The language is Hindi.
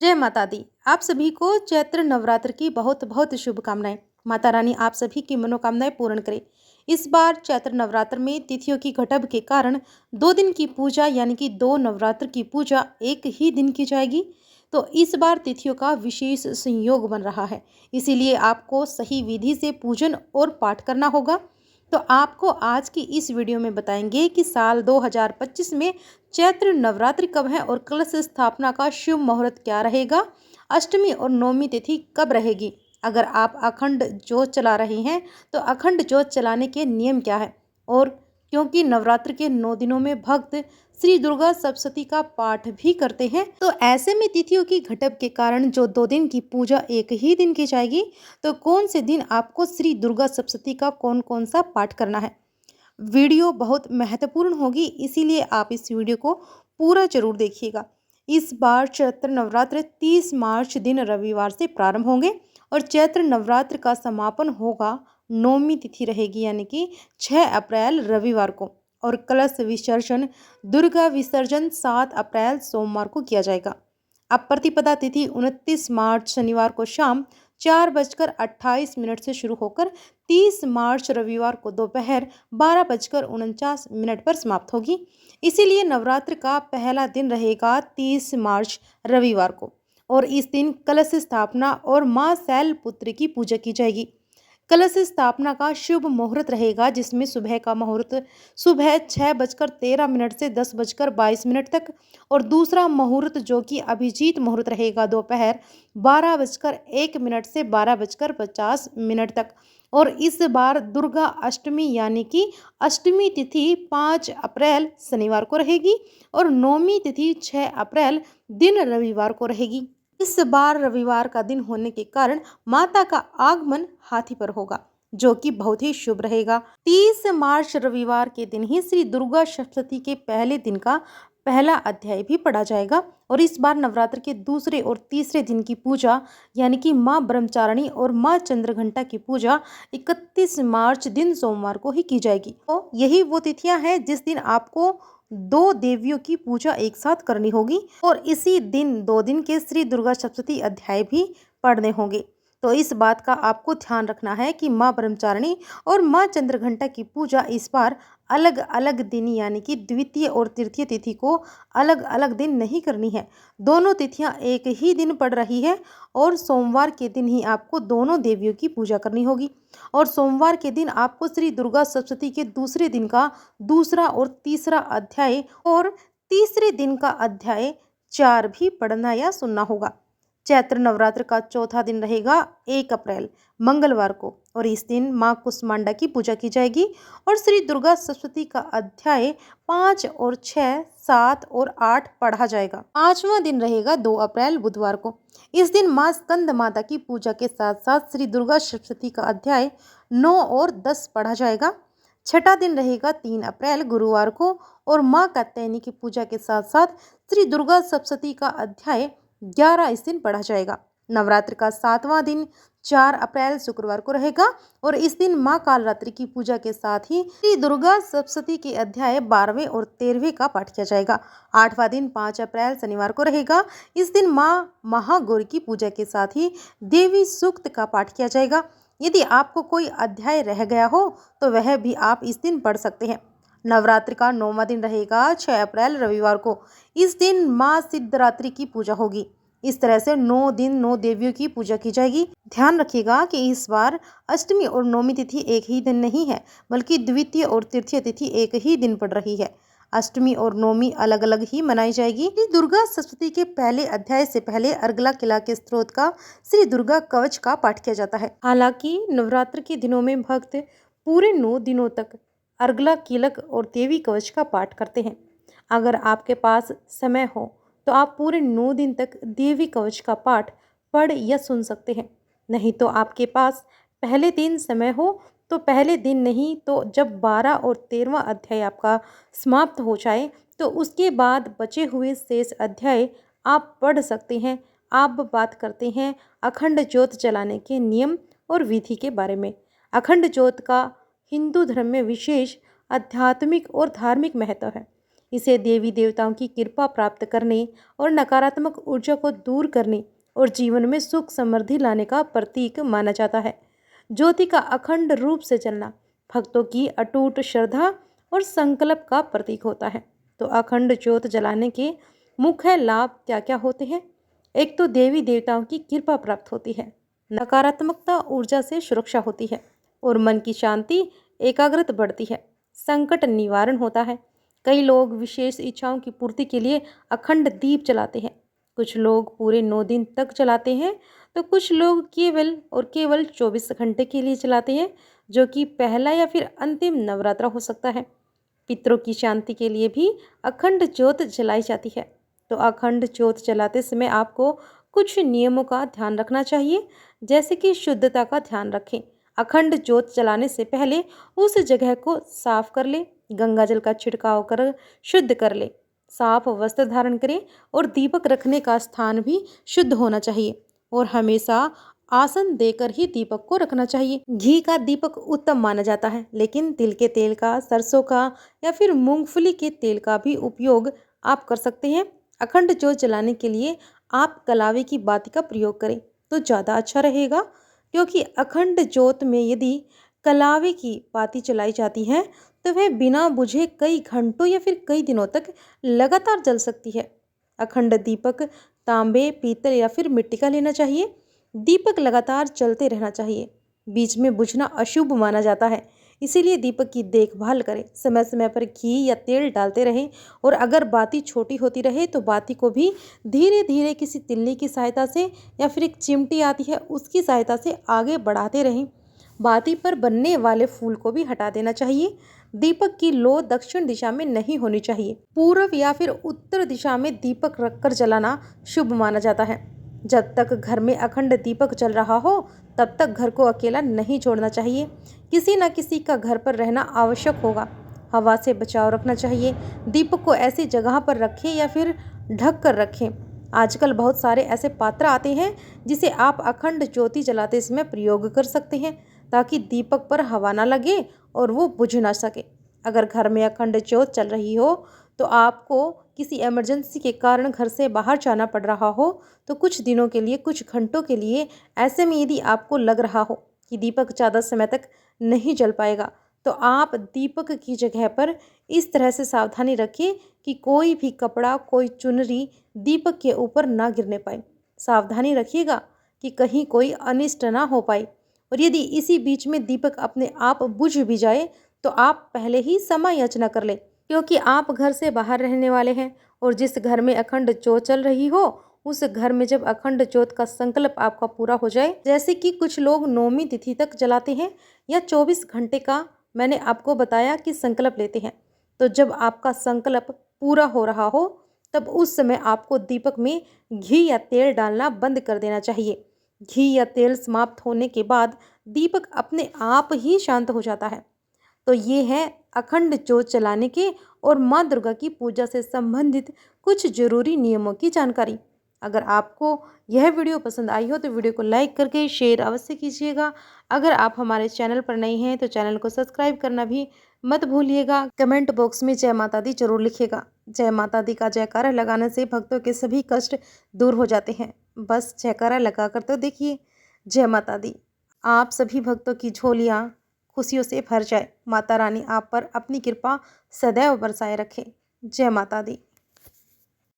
जय माता दी। आप सभी को चैत्र नवरात्र की बहुत बहुत शुभकामनाएं। माता रानी आप सभी की मनोकामनाएं पूर्ण करे। इस बार चैत्र नवरात्र में तिथियों की घटब के कारण 2 दिन की पूजा यानी कि 2 नवरात्र की पूजा एक ही दिन की जाएगी। तो इस बार तिथियों का विशेष संयोग बन रहा है, इसीलिए आपको सही विधि से पूजन और पाठ करना होगा। तो आपको आज की इस वीडियो में बताएंगे कि साल 2025 में चैत्र नवरात्रि कब है और कलश स्थापना का शुभ मुहूर्त क्या रहेगा, अष्टमी और नवमी तिथि कब रहेगी। अगर आप अखंड ज्योत चला रहे हैं तो अखंड ज्योत चलाने के नियम क्या है, और क्योंकि नवरात्र के 9 दिनों में भक्त श्री दुर्गा सप्तशती का पाठ भी करते हैं, तो ऐसे में तिथियों की घटब के कारण जो 2 दिन की पूजा एक ही दिन की जाएगी, तो कौन से दिन आपको श्री दुर्गा सप्तशती का कौन कौन सा पाठ करना है। वीडियो बहुत महत्वपूर्ण होगी, इसीलिए आप इस वीडियो को पूरा जरूर देखिएगा। इस बार चैत्र नवरात्र 30 मार्च दिन रविवार से प्रारंभ होंगे और चैत्र नवरात्र का समापन होगा, नौमी तिथि रहेगी यानी कि 6 अप्रैल रविवार को, और कलश विसर्जन दुर्गा विसर्जन 7 अप्रैल सोमवार को किया जाएगा। अब प्रतिपदा तिथि 29 मार्च शनिवार को शाम 4:28 से शुरू होकर 30 मार्च रविवार को दोपहर 12:49 पर समाप्त होगी। इसीलिए नवरात्र का पहला दिन रहेगा 30 मार्च रविवार को, और इस दिन कलश स्थापना और मां शैलपुत्री की पूजा की जाएगी। कलश स्थापना का शुभ मुहूर्त रहेगा, जिसमें सुबह का मुहूर्त सुबह 6:13 से 10:22 तक, और दूसरा मुहूर्त जो कि अभिजीत मुहूर्त रहेगा दोपहर 12:01 से 12:50 तक। और इस बार दुर्गा अष्टमी यानी कि अष्टमी तिथि 5 अप्रैल शनिवार को रहेगी और नौमी तिथि 6 अप्रैल दिन रविवार को रहेगी। इस बार रविवार का दिन होने के कारण माता का आगमन हाथी पर होगा, जो कि बहुत ही शुभ रहेगा। 30 मार्च रविवार के दिन ही श्री दुर्गा सप्तशती के पहले दिन का पहला अध्याय भी पढ़ा जाएगा, और इस बार नवरात्र के दूसरे और तीसरे दिन की पूजा यानी कि मां ब्रह्मचारिणी और मां चंद्रघंटा की पूजा 31 मार्च दिन सोमवार को ही की जाएगी। तो यही वो तिथियां हैं जिस दिन आपको 2 देवियों की पूजा एक साथ करनी होगी, और इसी दिन 2 दिन के श्री दुर्गा सप्तशती अध्याय भी पढ़ने होंगे। तो इस बात का आपको ध्यान रखना है कि मां ब्रह्मचारिणी और मां चंद्रघंटा की पूजा इस बार अलग अलग दिन यानी कि द्वितीय और तृतीय तिथि को अलग अलग दिन नहीं करनी है। दोनों तिथियां एक ही दिन पड़ रही है, और सोमवार के दिन ही आपको दोनों देवियों की पूजा करनी होगी, और सोमवार के दिन आपको श्री दुर्गा सप्तशती के दूसरे दिन का दूसरा और तीसरा अध्याय और तीसरे दिन का अध्याय 4 भी पढ़ना या सुनना होगा। चैत्र नवरात्र का चौथा दिन रहेगा 1 अप्रैल मंगलवार को, और इस दिन मां कुष्मांडा की पूजा की जाएगी, और श्री दुर्गा सप्तशती का अध्याय 5 और 6, 7 और 8 पढ़ा जाएगा। 5वां दिन रहेगा 2 अप्रैल बुधवार को। इस दिन मां स्कंद माता की पूजा के साथ साथ श्री दुर्गा सप्तशती का अध्याय 9 और 10 पढ़ा जाएगा। छठा दिन रहेगा 3 अप्रैल गुरुवार को, और मां कात्यायनी की पूजा के साथ साथ श्री दुर्गा सप्तशती का अध्याय 11 इस दिन पढ़ा जाएगा। नवरात्र का 7वां दिन 4 अप्रैल शुक्रवार को रहेगा, और इस दिन मां कालरात्रि की पूजा के साथ ही श्री दुर्गा सप्तशती के अध्याय 12वें और 13वें का पाठ किया जाएगा। 8वां दिन 5 अप्रैल शनिवार को रहेगा। इस दिन मां महागौरी की पूजा के साथ ही देवी सूक्त का पाठ किया जाएगा। यदि आपको कोई अध्याय रह गया हो तो वह भी आप इस दिन पढ़ सकते हैं। नवरात्र का 9वां दिन रहेगा 6 अप्रैल रविवार को। इस दिन मां सिद्धरात्रि की पूजा होगी। इस तरह से 9 दिन 9 देवियों की पूजा की जाएगी। ध्यान रखिएगा कि इस बार अष्टमी और नौमी तिथि एक ही दिन नहीं है, बल्कि द्वितीय और तृतीय तिथि एक ही दिन पड़ रही है। अष्टमी और नौमी अलग अलग ही मनाई जाएगी। श्री दुर्गा सप्तशती के पहले अध्याय से पहले अर्गला किला के स्त्रोत का श्री दुर्गा कवच का पाठ किया जाता है। हालांकि नवरात्र के दिनों में भक्त पूरे 9 दिनों तक अर्गला किलक और देवी कवच का पाठ करते हैं। अगर आपके पास समय हो तो आप पूरे 9 दिन तक देवी कवच का पाठ पढ़ या सुन सकते हैं। नहीं तो आपके पास पहले दिन समय हो तो पहले दिन, नहीं तो जब 12 और 13वां अध्याय आपका समाप्त हो जाए तो उसके बाद बचे हुए शेष अध्याय आप पढ़ सकते हैं। आप बात करते हैं अखंड ज्योत जलाने के नियम और विधि के बारे में। अखंड ज्योत का हिंदू धर्म में विशेष आध्यात्मिक और धार्मिक महत्व है। इसे देवी देवताओं की कृपा प्राप्त करने और नकारात्मक ऊर्जा को दूर करने और जीवन में सुख समृद्धि लाने का प्रतीक माना जाता है। ज्योति का अखंड रूप से जलना भक्तों की अटूट श्रद्धा और संकल्प का प्रतीक होता है। तो अखंड ज्योत जलाने के मुख्य लाभ क्या क्या होते हैं? एक तो देवी देवताओं की कृपा प्राप्त होती है, नकारात्मकता ऊर्जा से सुरक्षा होती है और मन की शांति एकाग्रता बढ़ती है। संकट निवारण होता है। कई लोग विशेष इच्छाओं की पूर्ति के लिए अखंड दीप जलाते हैं। कुछ लोग पूरे 9 दिन तक जलाते हैं, तो कुछ लोग केवल 24 घंटे के लिए जलाते हैं, जो कि पहला या फिर अंतिम नवरात्रा हो सकता है। पितरों की शांति के लिए भी अखंड ज्योत जलाई जाती है। तो अखंड ज्योत जलाते समय आपको कुछ नियमों का ध्यान रखना चाहिए, जैसे कि शुद्धता का ध्यान रखें। अखंड ज्योत जलाने से पहले उस जगह को साफ कर ले, गंगा जल का छिड़काव कर शुद्ध कर ले, साफ वस्त्र धारण करें और दीपक रखने का स्थान भी शुद्ध होना चाहिए और हमेशा आसन देकर ही दीपक को रखना चाहिए। घी का दीपक उत्तम माना जाता है, लेकिन तिल के तेल का, सरसों का या फिर मूंगफली के तेल का भी उपयोग आप कर सकते हैं। अखंड ज्योत जलाने के लिए आप कलावे की बाती का प्रयोग करें तो ज़्यादा अच्छा रहेगा, क्योंकि अखंड ज्योत में यदि कलावे की बाती जलाई जाती है तो वह बिना बुझे कई घंटों या फिर कई दिनों तक लगातार जल सकती है। अखंड दीपक तांबे, पीतल या फिर मिट्टी का लेना चाहिए। दीपक लगातार चलते रहना चाहिए, बीच में बुझना अशुभ माना जाता है। इसीलिए दीपक की देखभाल करें, समय समय पर घी या तेल डालते रहें और अगर बाती छोटी होती रहे तो बाती को भी धीरे धीरे किसी तिल्ली की सहायता से या फिर एक चिमटी आती है उसकी सहायता से आगे बढ़ाते रहें। बाती पर बनने वाले फूल को भी हटा देना चाहिए। दीपक की लो दक्षिण दिशा में नहीं होनी चाहिए। पूर्व या फिर उत्तर दिशा में दीपक रखकर जलाना शुभ माना जाता है। जब तक घर में अखंड दीपक जल रहा हो तब तक घर को अकेला नहीं छोड़ना चाहिए। किसी न किसी का घर पर रहना आवश्यक होगा। हवा से बचाव रखना चाहिए। दीपक को ऐसी जगह पर रखें या फिर ढक कर रखें। आजकल बहुत सारे ऐसे पात्र आते हैं जिसे आप अखंड ज्योति जलाते समय प्रयोग कर सकते हैं, ताकि दीपक पर हवा ना लगे और वो बुझ ना सके। अगर घर में अखंड ज्योत चल रही हो तो आपको किसी इमरजेंसी के कारण घर से बाहर जाना पड़ रहा हो तो कुछ दिनों के लिए, कुछ घंटों के लिए, ऐसे में यदि आपको लग रहा हो कि दीपक ज़्यादा समय तक नहीं जल पाएगा तो आप दीपक की जगह पर इस तरह से सावधानी रखें कि कोई भी कपड़ा, कोई चुनरी दीपक के ऊपर ना गिरने पाए। सावधानी रखिएगा कि कहीं कोई अनिष्ट ना हो पाए। और यदि इसी बीच में दीपक अपने आप बुझ भी जाए तो आप पहले ही समय याचना कर लें, क्योंकि आप घर से बाहर रहने वाले हैं और जिस घर में अखंड ज्योत चल रही हो उस घर में जब अखंड ज्योत का संकल्प आपका पूरा हो जाए, जैसे कि कुछ लोग 9वीं तिथि तक जलाते हैं या 24 घंटे का मैंने आपको बताया कि संकल्प लेते हैं, तो जब आपका संकल्प पूरा हो रहा हो तब उस समय आपको दीपक में घी या तेल डालना बंद कर देना चाहिए। घी या तेल समाप्त होने के बाद दीपक अपने आप ही शांत हो जाता है। तो ये है अखंड ज्योत जलाने के और माँ दुर्गा की पूजा से संबंधित कुछ जरूरी नियमों की जानकारी। अगर आपको यह वीडियो पसंद आई हो तो वीडियो को लाइक करके शेयर अवश्य कीजिएगा। अगर आप हमारे चैनल पर नए हैं तो चैनल को सब्सक्राइब करना भी मत भूलिएगा। कमेंट बॉक्स में जय माता दी जरूर लिखिएगा। जय माता दी का जयकारा लगाने से भक्तों के सभी कष्ट दूर हो जाते हैं। बस जयकारा लगा कर तो देखिए। जय माता दी। आप सभी भक्तों की झोलियाँ खुशियों से भर जाए। माता रानी आप पर अपनी कृपा सदैव बरसाए रखे। जय माता दी।